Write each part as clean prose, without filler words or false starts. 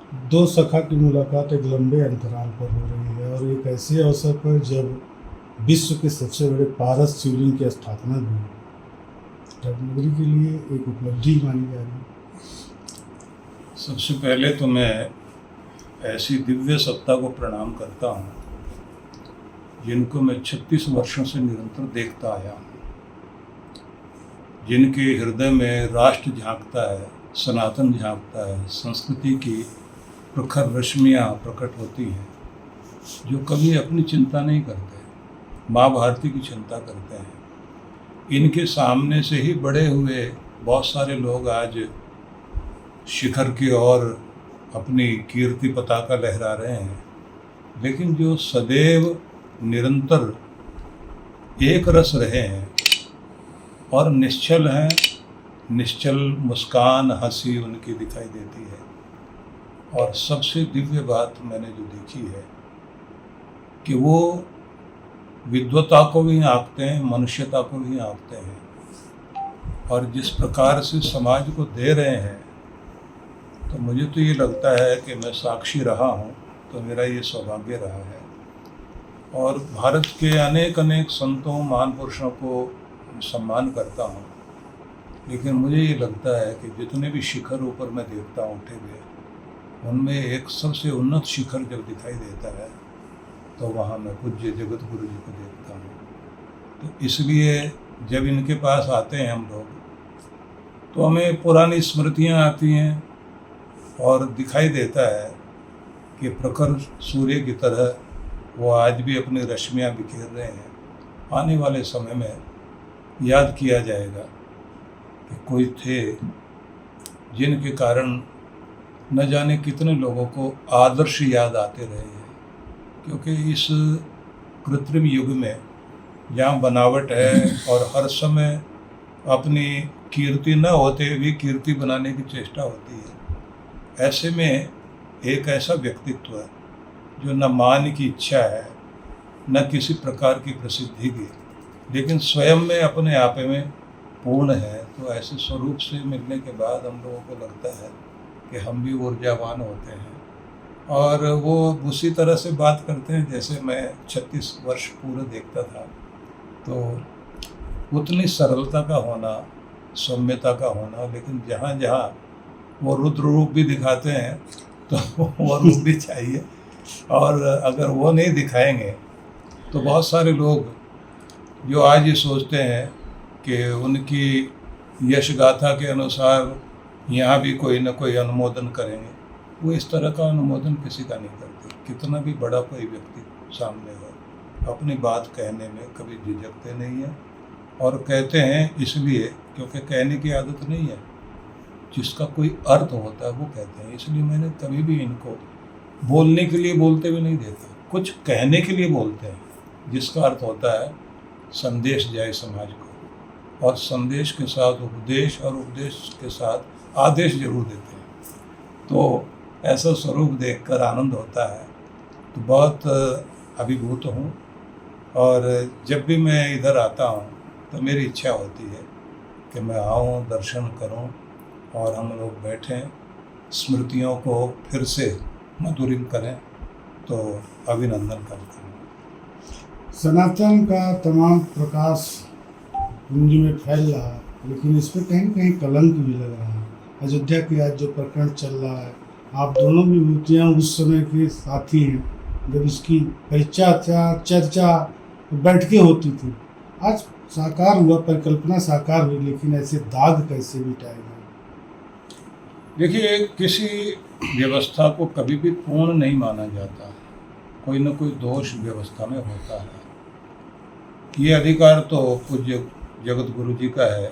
दो सखा की मुलाकात एक लंबे अंतराल पर हो रही है और एक ऐसे अवसर पर जब विश्व के सबसे बड़े पारस शिवलिंग की स्थापना भी हुई। रत्नगिरी के लिए एक उपलब्धि मानी जा रही है। सबसे पहले तो मैं ऐसी दिव्य सत्ता को प्रणाम करता हूँ जिनको मैं 36 वर्षों से निरंतर देखता आया हूँ, जिनके हृदय में राष्ट्र झांकता है, सनातन झांकता है, संस्कृति की प्रखर रश्मियाँ प्रकट होती हैं, जो कभी अपनी चिंता नहीं करते, माँ भारती की चिंता करते हैं। इनके सामने से ही बड़े हुए बहुत सारे लोग आज शिखर की ओर अपनी कीर्ति पताका लहरा रहे हैं, लेकिन जो सदैव निरंतर एक रस रहे हैं और निश्चल हैं, निश्चल मुस्कान हंसी उनकी दिखाई देती है। और सबसे दिव्य बात मैंने जो देखी है कि वो विद्वता को भी आंकते हैं, मनुष्यता को भी आंकते हैं, और जिस प्रकार से समाज को दे रहे हैं, तो मुझे तो ये लगता है कि मैं साक्षी रहा हूँ, तो मेरा ये सौभाग्य रहा है। और भारत के अनेक अनेक संतों महान पुरुषों को सम्मान करता हूँ, लेकिन मुझे ये लगता है कि जितने भी शिखर ऊपर मैं देखता हूँ उठे हुए, उनमें एक सबसे उन्नत शिखर जब दिखाई देता है तो वहाँ मैं पूज्य जगत गुरु जी को देखता हूँ। तो इसलिए जब इनके पास आते हैं हम लोग, तो हमें पुरानी स्मृतियाँ आती हैं और दिखाई देता है कि प्रखर सूर्य की तरह वो आज भी अपनी रश्मियाँ बिखेर रहे हैं। आने वाले समय में याद किया जाएगा कि कोई थे जिनके कारण न जाने कितने लोगों को आदर्श याद आते रहे हैं, क्योंकि इस कृत्रिम युग में जहाँ बनावट है और हर समय अपनी कीर्ति न होते भी कीर्ति बनाने की चेष्टा होती है, ऐसे में एक ऐसा व्यक्तित्व है जो न मान की इच्छा है, न किसी प्रकार की प्रसिद्धि की, लेकिन स्वयं में अपने आप में पूर्ण है। तो ऐसे स्वरूप से मिलने के बाद हम लोगों को लगता है कि हम भी ऊर्जावान होते हैं, और वो उसी तरह से बात करते हैं जैसे मैं 36 वर्ष पूरे देखता था। तो उतनी सरलता का होना, सौम्यता का होना, लेकिन जहाँ जहाँ वो रुद्र रूप भी दिखाते हैं तो वो रूप भी चाहिए, और अगर वो नहीं दिखाएंगे तो बहुत सारे लोग जो आज ये सोचते हैं कि उनकी यश गाथा के अनुसार यहाँ भी कोई ना कोई अनुमोदन करेंगे, वो इस तरह का अनुमोदन किसी का नहीं करते। कितना भी बड़ा कोई व्यक्ति सामने हो, अपनी बात कहने में कभी झिझकते नहीं हैं, और कहते हैं इसलिए क्योंकि कहने की आदत नहीं है, जिसका कोई अर्थ होता है वो कहते हैं। इसलिए मैंने कभी भी इनको बोलने के लिए बोलते हुए नहीं देखा, कुछ कहने के लिए बोलते हैं जिसका अर्थ होता है संदेश जाए समाज को, और संदेश के साथ उपदेश, और उपदेश के साथ आदेश जरूर देते हैं। तो ऐसा स्वरूप देखकर आनंद होता है, तो बहुत अभिभूत हूँ। और जब भी मैं इधर आता हूँ तो मेरी इच्छा होती है कि मैं आऊँ, दर्शन करूँ, और हम लोग बैठें, स्मृतियों को फिर से मधुरिम करें। तो अभिनंदन करता हूँ। सनातन का तमाम प्रकाश पूंजी में फैल रहा है, लेकिन इस पर कहीं कहीं कलंक भी लग रहा है। अयोध्या की आज जो प्रकरण चल रहा है, आप दोनों विभूतियाँ उस समय के साथी हैं जब इसकी चर्चा बैठकें होती थी। आज साकार हुआ, परिकल्पना साकार हुई, लेकिन ऐसे दाग कैसे मिटाए गए? देखिए, किसी व्यवस्था को कभी भी पूर्ण नहीं माना जाता, कोई न कोई दोष व्यवस्था में होता है। ये अधिकार तो पूज्य जगत गुरु जी का है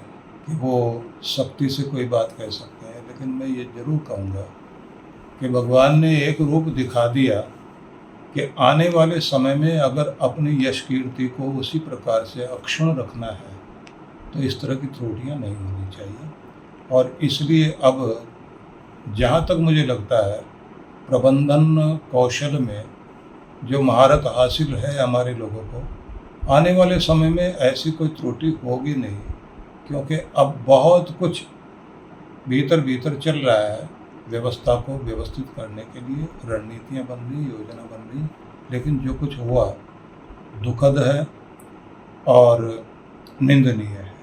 कि वो शक्ति से कोई बात कह सकते हैं, लेकिन मैं ये जरूर कहूँगा कि भगवान ने एक रूप दिखा दिया कि आने वाले समय में अगर अपनी यश कीर्ति को उसी प्रकार से अक्षुण्ण रखना है तो इस तरह की त्रुटियाँ नहीं होनी चाहिए। और इसलिए अब जहाँ तक मुझे लगता है प्रबंधन कौशल में जो महारत हासिल है हमारे लोगों को, आने वाले समय में ऐसी कोई त्रुटि होगी नहीं, क्योंकि अब बहुत कुछ भीतर भीतर चल रहा है व्यवस्था को व्यवस्थित करने के लिए रणनीतियाँ बन रही, योजना बन रही, लेकिन जो कुछ हुआ दुखद है और निंदनीय है।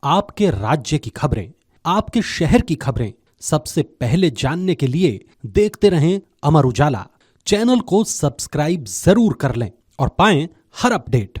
आपके राज्य की खबरें, आपके शहर की खबरें सबसे पहले जानने के लिए देखते रहें अमर उजाला। चैनल को सब्सक्राइब जरूर कर लें और पाएं हर अपडेट।